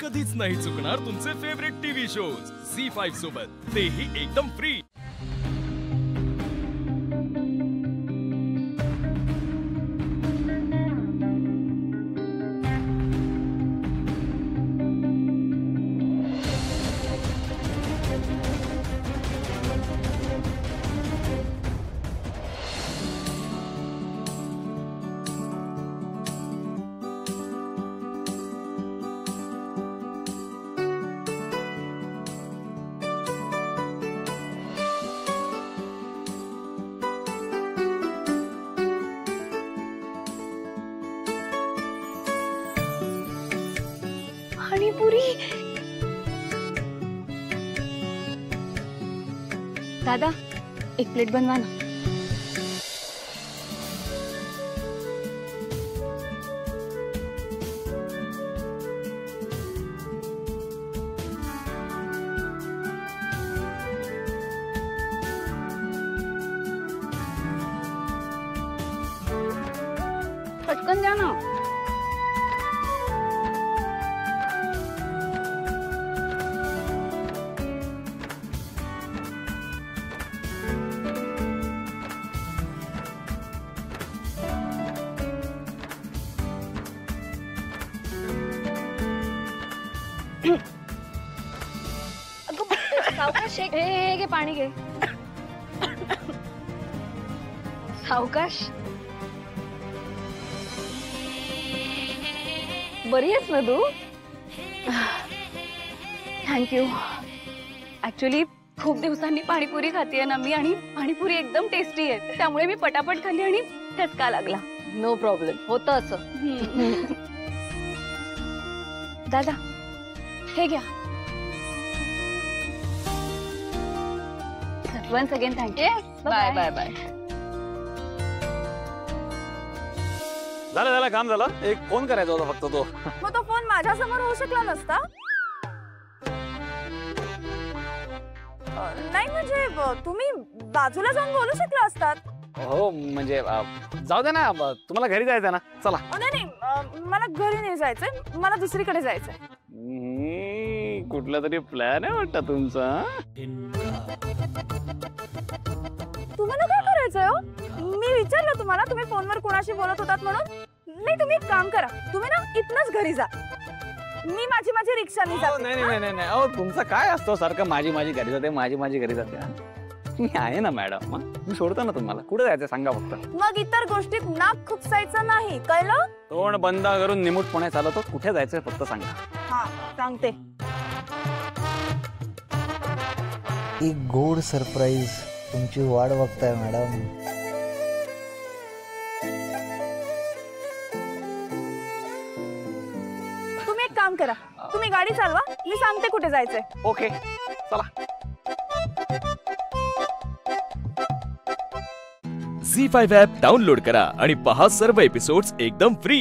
कधीच नाही चुकणार तुमचे फेवरेट टीव्ही शोज झी5 सोबत, तेही एकदम फ्री। पाणीपुरी दादा, एक प्लेट बनवा ना। पटकन द्या ना। सावकाश, घे पाणी घे। सावकाश, बरी आहेस ना तू? थँक्यू। ऍक्च्युली खूप दिवसांनी पाणीपुरी खातीये ना मी, आणि पाणीपुरी एकदम टेस्टी आहे, त्यामुळे मी पटापट खाल्ली आणि ठसका लागला। नो प्रॉब्लेम, होतं असं। दादा हे घ्या। Once again thank you. Bye bye bye. झालं काम झालं। एक फोन करायचा होता फक्त तो। मग तो फोन माझ्या समोर होऊ शकला नसता? नाही म्हणजे तुम्ही बाजूला जाऊन बोलू शकला असतात। हो म्हणजे जाऊ दे ना, तुम्हाला घरी जायचं ना, चला। नाही, मला घरी नाही जायचंय, मला दुसरीकडे जायचंय। कुठला तरी प्लॅन आहे वाटतं तुमचा। तुम्हाला काय करायचंय हो? मी विचारलं तुम्हाला, तुम्ही फोनवर कोणाशी बोलत होतात म्हणून? नाही, तुम्ही एक काम करा, तुम्ही ना इथनच घरी जा, मी माझी रिक्षाने जाते। नाही अहो, तुमचं काय असतं सारखं माझी घरी जाते, माझी घरी जाते। मी आहे ना मॅडम, मी सोडतो ना तुम्हाला। कुठे जायचं सांगा फक्त। मग इतर गोष्टीत नाक खुपसायचं नाही, कळलं? तोंड बंद करून निमूटपणे चालवतो। कुठे जायचंय फक्त सांगा। हा सांगते। एक गोड सरप्राईज तुमची वाट बघताय मॅडम। तुम्ही एक काम करा, तुम्ही गाडी चालवा, मी सांगते कुठे जायचंय। ओके चला। झी5 ॲप डाउनलोड करा आणि पहा सर्व एपिसोड्स एकदम फ्री।